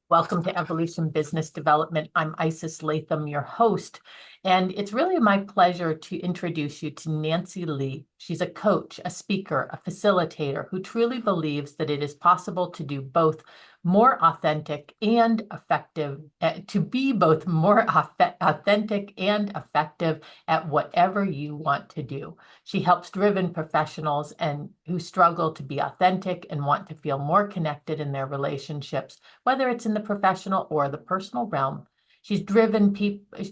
Welcome to Evolution Business Development. I'm Isis Latham, your host, and it's really my pleasure to introduce you to Nancy Lee. She's a coach, a speaker, a facilitator who truly believes that it is possible to do both more authentic and effective, to be both more authentic and effective at whatever you want to do. She helps driven professionals and who struggle to be authentic and want to feel more connected in their relationships, whether it's in the professional or the personal realm. She's driven people.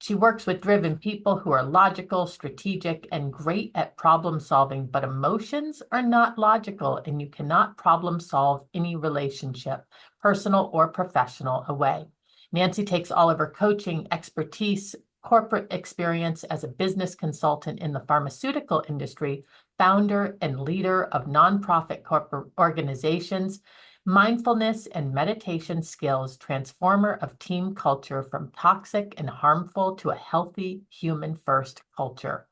She works with driven people who are logical, strategic, and great at problem solving, but emotions are not logical, and you cannot problem solve any relationship, personal or professional, away. Nancy takes all of her coaching expertise, corporate experience as a business consultant in the pharmaceutical industry, founder and leader of nonprofit corporate organizations, mindfulness and meditation skills, transformer of team culture from toxic and harmful to a healthy human first culture.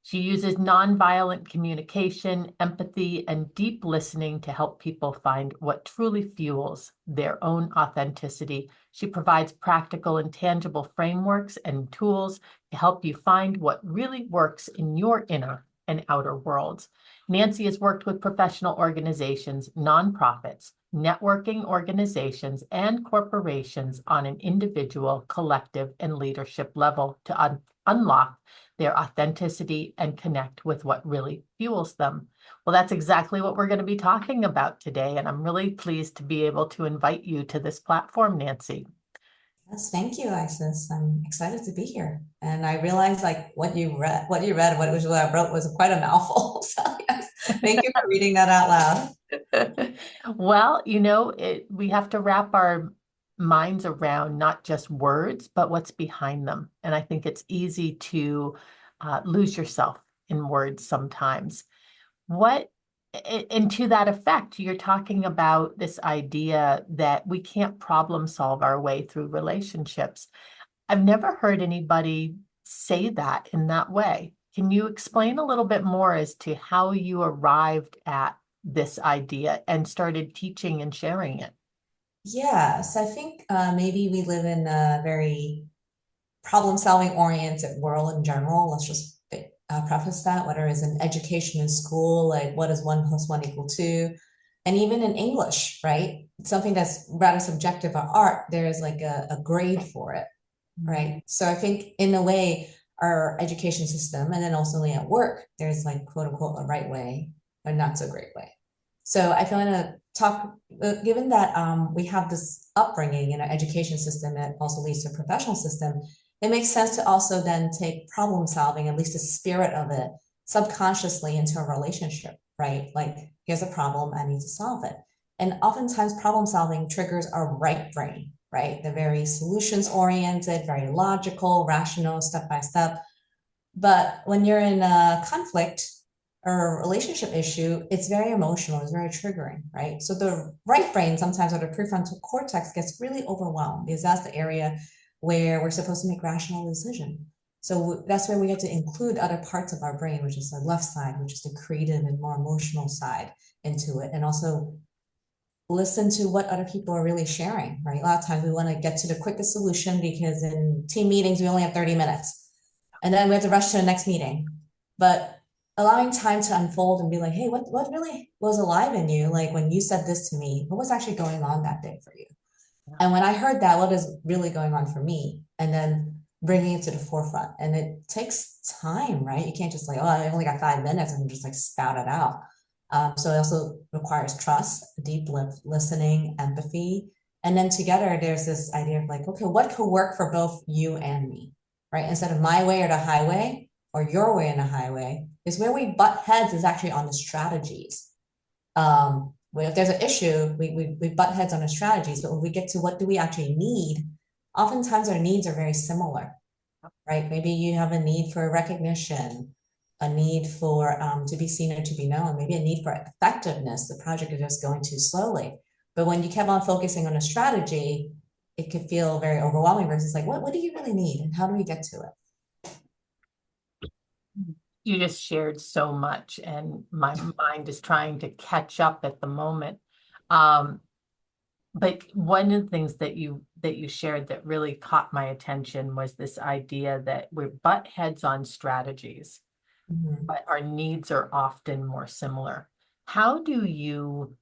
She uses nonviolent communication, empathy, and deep listening to help people find what truly fuels their own authenticity. She provides practical and tangible frameworks and tools to help you find what really works in your inner and outer worlds. Nancy has worked with professional organizations, nonprofits, networking organizations, and corporations on an individual, collective, and leadership level to unlock their authenticity and connect with what really fuels them. Well, that's exactly what we're going to be talking about today, and I'm really pleased to be able to invite you to this platform, Nancy. Yes, thank you, Isis. I'm excited to be here. And I realized like what you read, what I wrote was quite a mouthful. So yes, thank you for reading that out loud. Well, we have to wrap our minds around not just words, but what's behind them. And I think it's easy to lose yourself in words sometimes. What, and to that effect, you're talking about this idea that we can't problem solve our way through relationships. I've never heard anybody say that in that way. Can you explain a little bit more as to how you arrived at this idea and started teaching and sharing it? Yes, I think maybe we live in a very problem-solving oriented world in general. Let's just preface that, whether it's in education in school, like what is one plus one equal two, and even in English, right? Something that's rather subjective or art, there is like a grade for it, right? So I think in a way, our education system, and then also at work, there's like quote unquote a right way, a not so great way. So I feel to talk, given that we have this upbringing in our education system that also leads to a professional system, it makes sense to also then take problem solving, at least the spirit of it, subconsciously into a relationship, right? Like, here's a problem, I need to solve it. And oftentimes, problem solving triggers our right brain, right? They're very solutions oriented, very logical, rational, step by step. But when you're in a conflict or a relationship issue, it's very emotional, it's very triggering, right? So the right brain sometimes, or the prefrontal cortex, gets really overwhelmed because that's the area where we're supposed to make rational decision. So that's where we get to include other parts of our brain, which is the left side, which is the creative and more emotional side into it. And also listen to what other people are really sharing, right? A lot of times we want to get to the quickest solution because in team meetings, we only have 30 minutes and then we have to rush to the next meeting. But allowing time to unfold and be like, hey, what really was alive in you? Like when you said this to me, what was actually going on that day for you? And when I heard that, what is really going on for me? And then bringing it to the forefront. And it takes time, right? You can't just like, oh, I only got 5 minutes and just like spout it out. So it also requires trust, deep listening, empathy. And then together, there's this idea of like, okay, what could work for both you and me, right? Instead of my way or the highway or your way and the highway, is where we butt heads is actually on the strategies. If there's an issue, we butt heads on the strategies, but when we get to what do we actually need, oftentimes our needs are very similar, right? Maybe you have a need for recognition, a need for to be seen or to be known, maybe a need for effectiveness. The project is just going too slowly. But when you kept on focusing on a strategy, it could feel very overwhelming versus like, what do you really need and how do we get to it? You just shared so much, and my mind is trying to catch up at the moment. Um, But one of the things that you shared that really caught my attention was this idea that we butt heads on strategies, Mhm. but our needs are often more similar. How do you,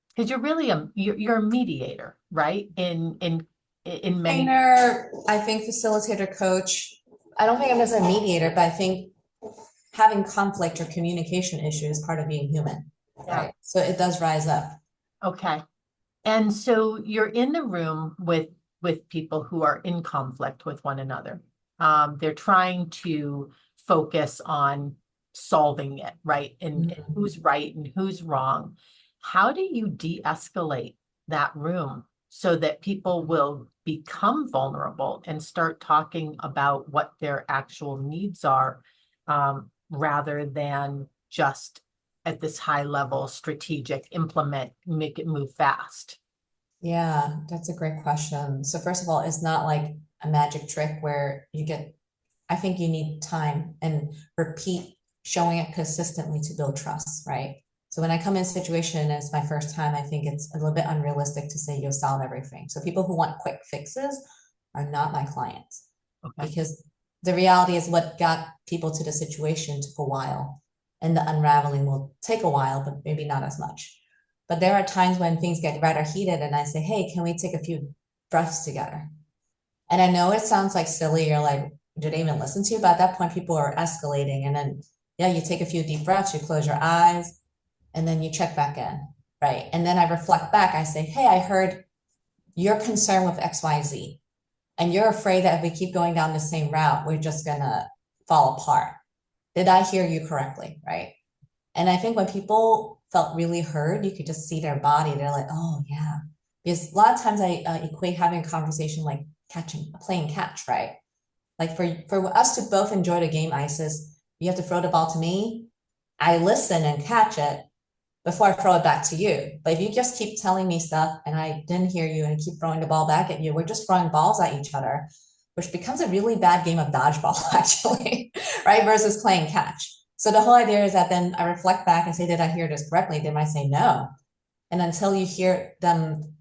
because you're really you're a mediator, right? In many, Trainer, I think facilitator, coach. I don't think I'm just a mediator, but I think having conflict or communication issue is part of being human, yeah, right? So it does rise up. okay. And so you're in the room with people who are in conflict with one another. They're trying to focus on solving it, right? And Mhm. who's right and who's wrong. How do you de-escalate that room so that people will become vulnerable and start talking about what their actual needs are, rather than just at this high level strategic implement, make it move fast? Yeah, that's a great question. So first of all, it's not like a magic trick where you get, I think you need time and repeat showing it consistently to build trust, right? So when I come in a situation and it's my first time, I think it's a little bit unrealistic to say you'll solve everything. So people who want quick fixes are not my clients Okay. because the reality is what got people to the situation took a while and the unraveling will take a while, but maybe not as much. But there are times when things get rather heated and I say, hey, can we take a few breaths together? And I know it sounds like silly, you're like, did they even listen to you? But at that point, people are escalating. And then, yeah, you take a few deep breaths, you close your eyes, and then you check back in, right? And then I reflect back. I say, hey, I heard you're concerned with XYZ, and you're afraid that if we keep going down the same route, we're just going to fall apart. Did I hear you correctly? Right. And I think when people felt really heard, you could just see their body. They're like, oh, yeah. Because a lot of times I equate having a conversation like catching, playing catch, right? Like for us to both enjoy the game, Isis, you have to throw the ball to me. I listen and catch it before I throw it back to you. But if you just keep telling me stuff and I didn't hear you and keep throwing the ball back at you, we're just throwing balls at each other, which becomes a really bad game of dodgeball, actually, right? Versus playing catch. So the whole idea is that then I reflect back and say, did I hear this correctly? They might say no. And until you hear them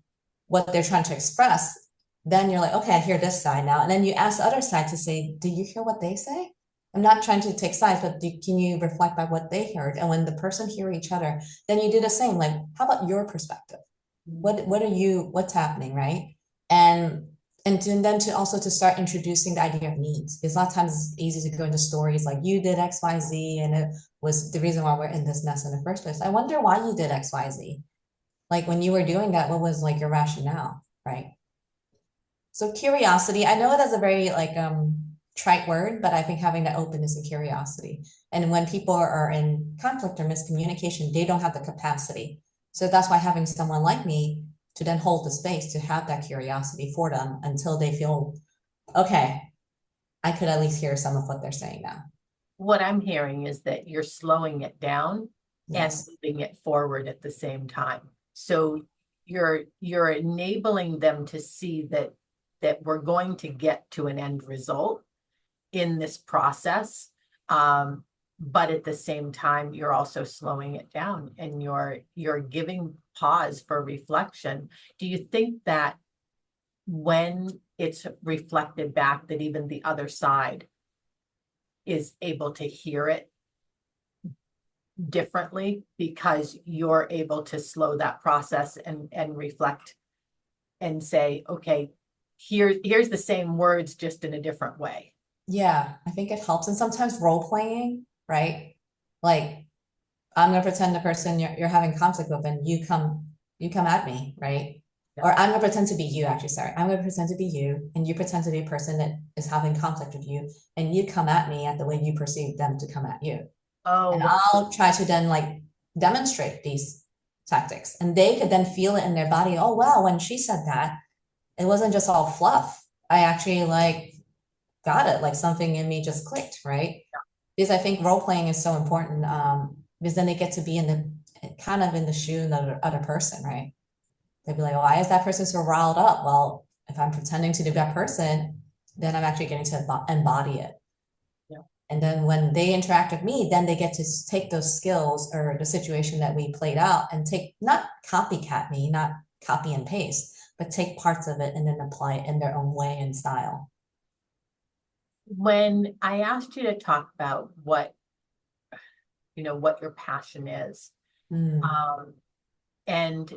what they're trying to express, then you're like, okay, I hear this side now. And then you ask the other side to say, do you hear what they say? I'm not trying to take sides, but can you reflect by what they heard? And when the person hear each other, then you do the same. Like, how about your perspective? What are you, what's happening, right? And then to also to start introducing the idea of needs. Because a lot of times it's easy to go into stories like you did XYZ and it was the reason why we're in this mess in the first place. I wonder why you did XYZ. Like when you were doing that, what was like your rationale, right? So curiosity, I know that's a very like trite word, but I think having that openness and curiosity. And when people are in conflict or miscommunication, they don't have the capacity. So that's why having someone like me to then hold the space to have that curiosity for them until they feel, okay, I could at least hear some of what they're saying now. What I'm hearing is that you're slowing it down and Yes. moving it forward at the same time. So you're enabling them to see that we're going to get to an end result in this process. But at the same time, you're also slowing it down and you're giving pause for reflection. Do you think that when it's reflected back, that even the other side is able to hear it differently because you're able to slow that process and reflect and say, okay, here's the same words just in a different way? Yeah, I think it helps. And sometimes role playing, right? Like I'm gonna pretend the person you're having conflict with and you come at me, right? Yeah. Or I'm gonna pretend to be you, actually, sorry. I'm gonna pretend to be you and you pretend to be a person that is having conflict with you and you come at me at the way you perceive them to come at you. Oh, And wow. I'll try to then like demonstrate these tactics and they could then feel it in their body. Oh wow, when she said that, it wasn't just all fluff. I actually like got it, like something in me just clicked, right? Because I think role playing is so important because then they get to be in the kind of in the shoe of the other person, right? They'd be like, why is that person so riled up? Well, if I'm pretending to be that person, then I'm actually getting to embody it. Yeah. And then when they interact with me, then they get to take those skills or the situation that we played out and take not copycat me, not copy and paste, but take parts of it and then apply it in their own way and style. When I asked you to talk about what your passion is, Mm. um, and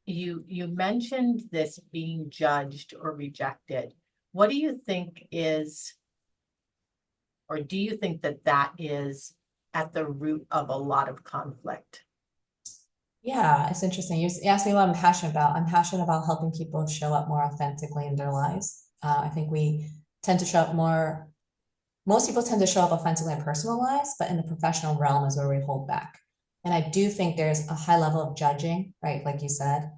you mentioned this being judged or rejected. What do you think is, or do you think that that is at the root of a lot of conflict? Yeah, it's interesting. You asked me what I'm passionate about. I'm passionate about helping people show up more authentically in their lives. I think we tend to show up more, most people tend to show up authentically in personal lives, but in the professional realm is where we hold back. And I do think there's a high level of judging, right? Like you said,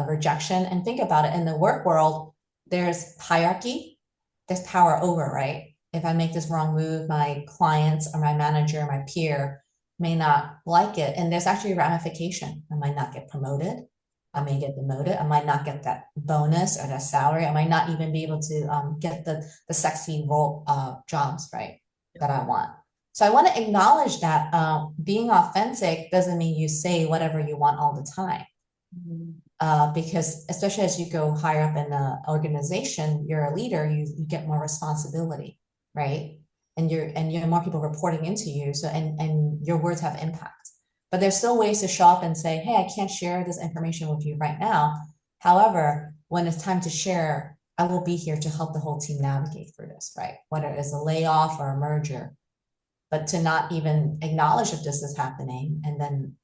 rejection. And think about it, in the work world, there's hierarchy, there's power over, right? If I make this wrong move, my clients or my manager, my peer may not like it. And there's actually ramification. I might not get promoted. I may get demoted. I might not get that bonus or that salary. I might not even be able to get the sexy role jobs, right, that I want. So I want to acknowledge that being authentic doesn't mean you say whatever you want all the time. Mhm. Because especially as you go higher up in the organization, you're a leader, you get more responsibility, right? And you have more people reporting into you. So and your words have impact. But there's still ways to show up and say, hey, I can't share this information with you right now. However, when it's time to share, I will be here to help the whole team navigate through this, right? Whether it's a layoff or a merger. But to not even acknowledge that this is happening and then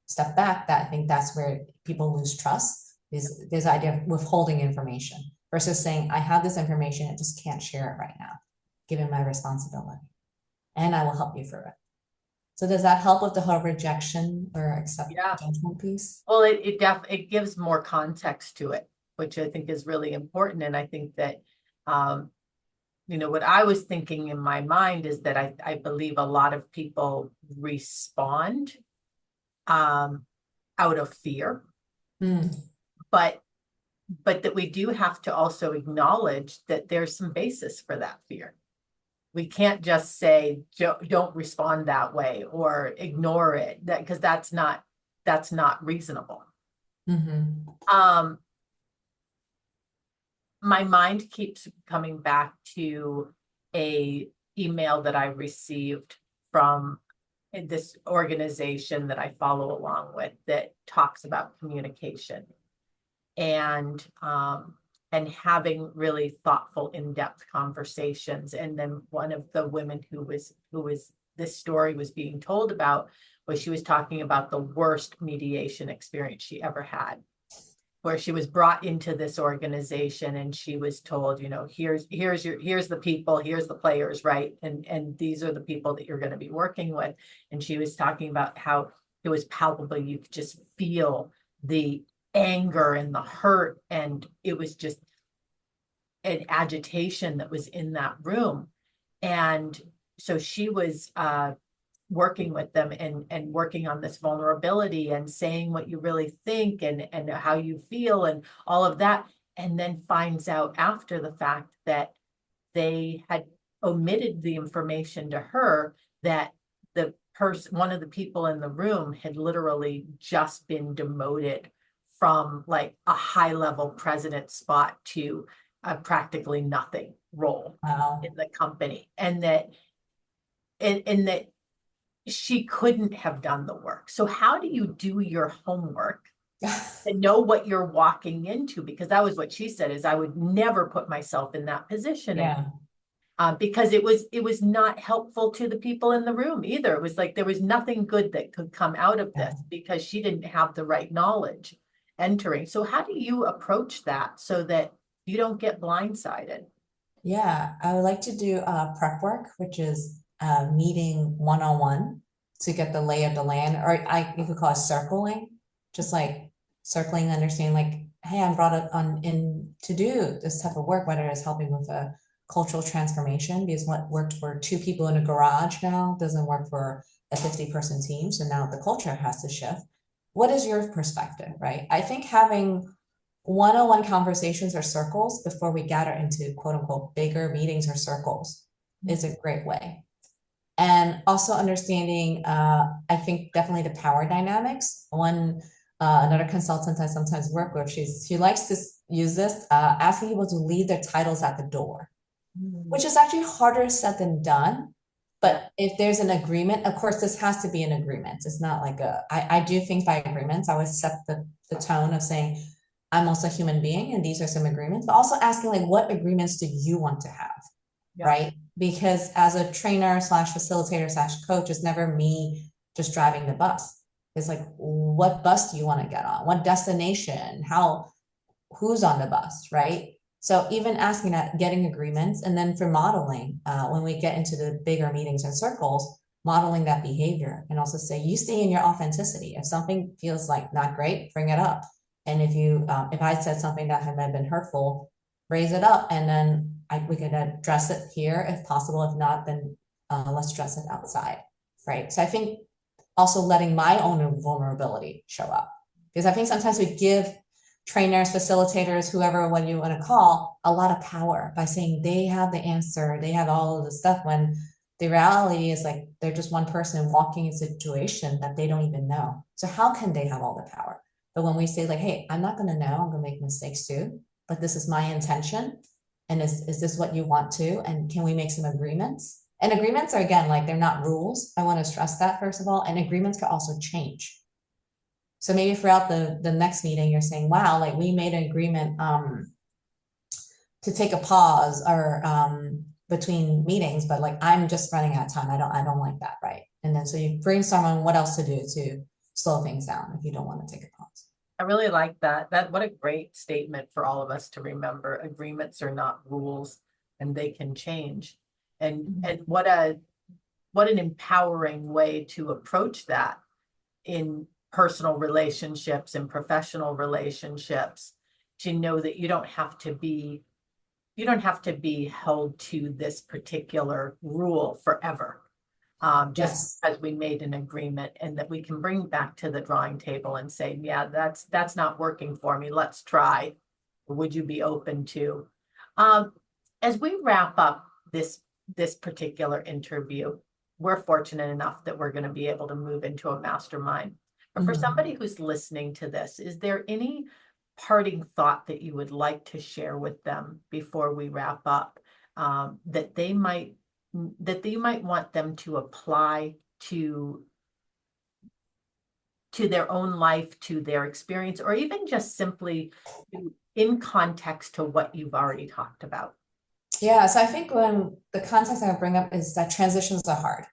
step back, that I think that's where people lose trust, is this idea of withholding information versus saying, I have this information, I just can't share it right now, given my responsibility. And I will help you through it. So does that help with the whole rejection or accept Yeah. judgment piece? Well, it gives more context to it, which I think is really important. And I think that um, what I was thinking in my mind is that I believe a lot of people respond um, out of fear, Mm, but that we do have to also acknowledge that there's some basis for that fear. We can't just say don't respond that way or ignore it, that because that's not reasonable. mm-hmm. Um, my mind keeps coming back to a email that I received from this organization that I follow along with that talks about communication and and having really thoughtful, in-depth conversations. And then one of the women who was this story was being told about was she was talking about the worst mediation experience she ever had, where she was brought into this organization and she was told, here's the people, here's the players, right? And these are the people that you're going to be working with. And she was talking about how it was palpable. You could just feel the anger and the hurt. And it was just an agitation that was in that room. And so she was working with them and working on this vulnerability and saying what you really think and how you feel and all of that, and then finds out after the fact that they had omitted the information to her that the person, one of the people in the room, had literally just been demoted from like a high level president spot to a practically nothing role in Wow. the company, and that she couldn't have done the work. So how do you do your homework and know what you're walking into? Because that was what she said, is I would never put myself in that position again. Yeah, Because it was not helpful to the people in the room either. It was like there was nothing good that could come out of yeah. this because she didn't have the right knowledge entering. So how do you approach that so that you don't get blindsided? Yeah, I would like to do prep work, which is meeting one-on-one to get the lay of the land, or you could call it circling, just like circling, understanding like, hey, I'm brought up on in to do this type of work, whether it's helping with a cultural transformation, because what worked for two people in a garage now doesn't work for a 50-person team. So now the culture has to shift. What is your perspective, right? I think having one-on-one conversations or circles before we gather into quote unquote bigger meetings or circles is a great way. And also understanding, I think definitely the power dynamics. One Another consultant I sometimes work with, she likes to use this, asking people to leave their titles at the door, which is actually harder said than done. Yeah. But if there's an agreement, of course, this has to be an agreement. It's not like I do things by agreements. I always set the tone of saying, I'm also a human being and these are some agreements, but also asking like, what agreements do you want to have? Yeah. Right? Because as a trainer slash facilitator slash coach, it's never me just driving the bus. It's like, what bus do you want to get on? What destination? Who's on the bus, right? So even asking that, getting agreements, and then for modeling, when we get into the bigger meetings and circles, modeling that behavior and also say, you stay in your authenticity. If something feels like not great, bring it up. And if I said something that had been hurtful, raise it up, and then we could address it here if possible. If not, then let's address it outside, right? So I think also letting my own vulnerability show up, because I think sometimes we give trainers, facilitators, whoever, what you want to call, a lot of power by saying they have the answer, they have all of the stuff, when the reality is like they're just one person walking a situation that they don't even know. So how can they have all the power? But when we say like, hey, I'm not going to know, I'm going to make mistakes too, but this is my intention. And is this what you want to? And can we make some agreements? And agreements are, again, like they're not rules. I want to stress that first of all. And agreements can also change. So maybe throughout the next meeting, you're saying, wow, like we made an agreement to take a pause or between meetings, but like I'm just running out of time. I don't like that, right? And then so you brainstorm on what else to do to slow things down if you don't want to take a pause. I really like that. What a great statement for all of us to remember. Agreements are not rules and they can change. And what an empowering way to approach that in personal relationships and professional relationships, to know that you don't have to be held to this particular rule forever. Just Yes. as we made an agreement, and that we can bring back to the drawing table and say, yeah, that's not working for me. Let's try. Would you be open to? Um, as we wrap up this particular interview, we're fortunate enough that we're going to be able to move into a mastermind. But for Mhm. somebody who's listening to this, is there any parting thought that you would like to share with them before we wrap up, that you might want them to apply to their own life, to their experience, or even just simply in context to what you've already talked about? Yeah. So I think when the context I bring up is that transitions are hard,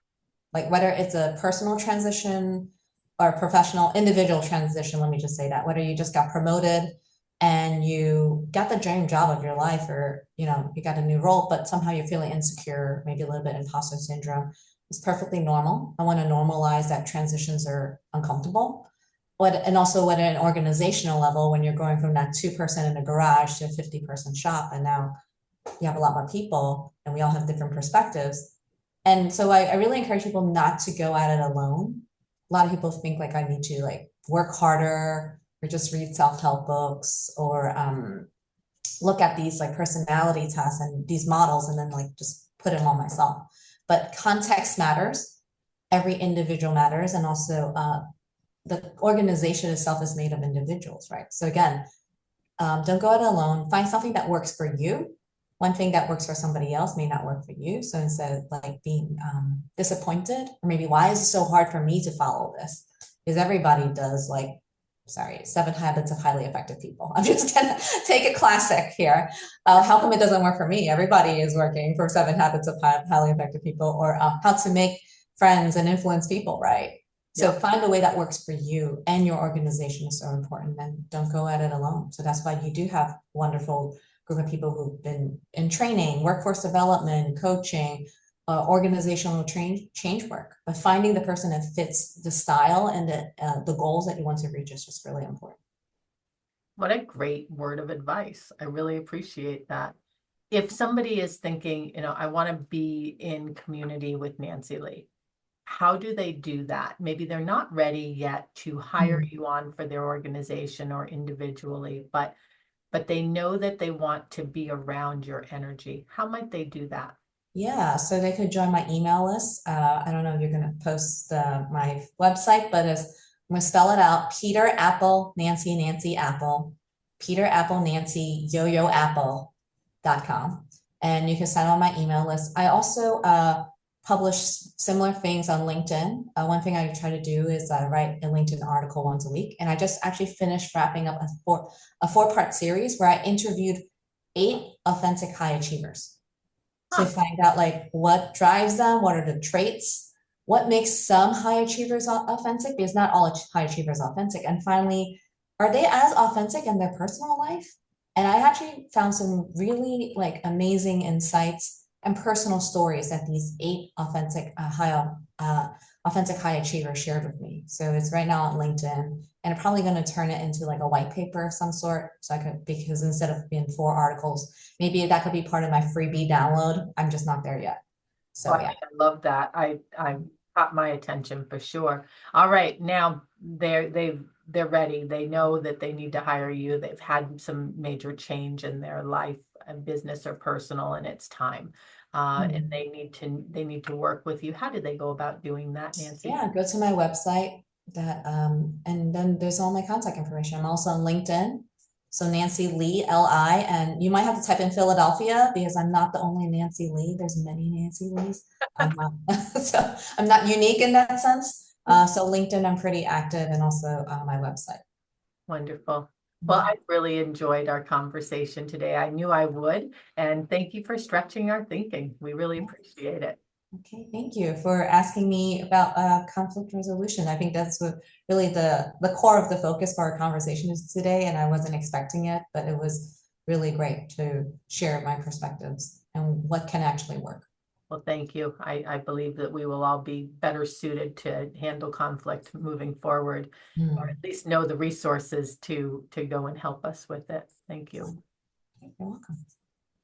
like whether it's a personal transition or a professional individual transition. Let me just say that whether you just got promoted and you got the dream job of your life, or you got a new role, but somehow you're feeling insecure, maybe a little bit imposter syndrome, it's perfectly normal. I want to normalize that transitions are uncomfortable. And also at an organizational level, when you're going from that 2% in a garage to a 50-person shop, and now you have a lot more people and we all have different perspectives. And so I really encourage people not to go at it alone. A lot of people think like I need to like work harder or just read self-help books or look at these like personality tests and these models and then like just put them on myself. But context matters. Every individual matters. And also the organization itself is made of individuals, right? So again, don't go it alone. Find something that works for you. One thing that works for somebody else may not work for you. So instead of like being disappointed, or maybe why is it so hard for me to follow this? Because everybody does like, sorry, 7 Habits of Highly Effective People. I'm just gonna take a classic here. How come it doesn't work for me? Everybody is working for 7 Habits of Highly Effective People, or how to make friends and influence people, right? So Yeah. find a way that works for you, and your organization is so important, and don't go at it alone. So that's why you do have wonderful group of people who've been in training, workforce development, coaching, organizational change work. But finding the person that fits the style and the goals that you want to reach is just really important. What a great word of advice. I really appreciate that. If somebody is thinking, I want to be in community with Nancy Lee, how do they do that? Maybe they're not ready yet to hire Mm. you on for their organization or individually, but they know that they want to be around your energy. How might they do that? Yeah, so they could join my email list. I don't know if you're going to post my website, but it's I'm gonna spell it out. Peter Apple Nancy Nancy Apple, Peter Apple Nancy Yo Yo Apple.com. And you can sign on my email list. I also publish similar things on LinkedIn. One thing I try to do is write a LinkedIn article once a week. And I just actually finished wrapping up a four-part series where I interviewed 8 authentic high achievers to Huh. find out like what drives them, what are the traits, what makes some high achievers authentic, because not all high achievers are authentic. And finally, are they as authentic in their personal life? And I actually found some really like amazing insights and personal stories that these 8 authentic high achievers shared with me. So it's right now on LinkedIn, and I'm probably going to turn it into like a white paper of some sort. So I could, because instead of being 4 articles, maybe that could be part of my freebie download. I'm just not there yet. Oh, So I yeah. think I love that. I caught my attention for sure. All right, now they're ready. They know that they need to hire you. They've had some major change in their life, business or personal, and it's time. And Hmm. they need to work with you. How do they go about doing that, Nancy? Yeah, go to my website that and then there's all my contact information. I'm also on LinkedIn. So Nancy Lee, Li, and you might have to type in Philadelphia because I'm not the only Nancy Lee. There's many Nancy Lees. I'm not, so I'm not unique in that sense. So LinkedIn, I'm pretty active, and also my website. Wonderful. Well, Mhm. I really enjoyed our conversation today. I knew I would, and thank you for stretching our thinking. We really appreciate it. Okay, thank you for asking me about conflict resolution. I think that's what really the core of the focus for our conversation is today, and I wasn't expecting it, but it was really great to share my perspectives and what can actually work. Well, thank you. I believe that we will all be better suited to handle conflict moving forward, or at Hmm. least know the resources to go and help us with it. Thank you. You're welcome.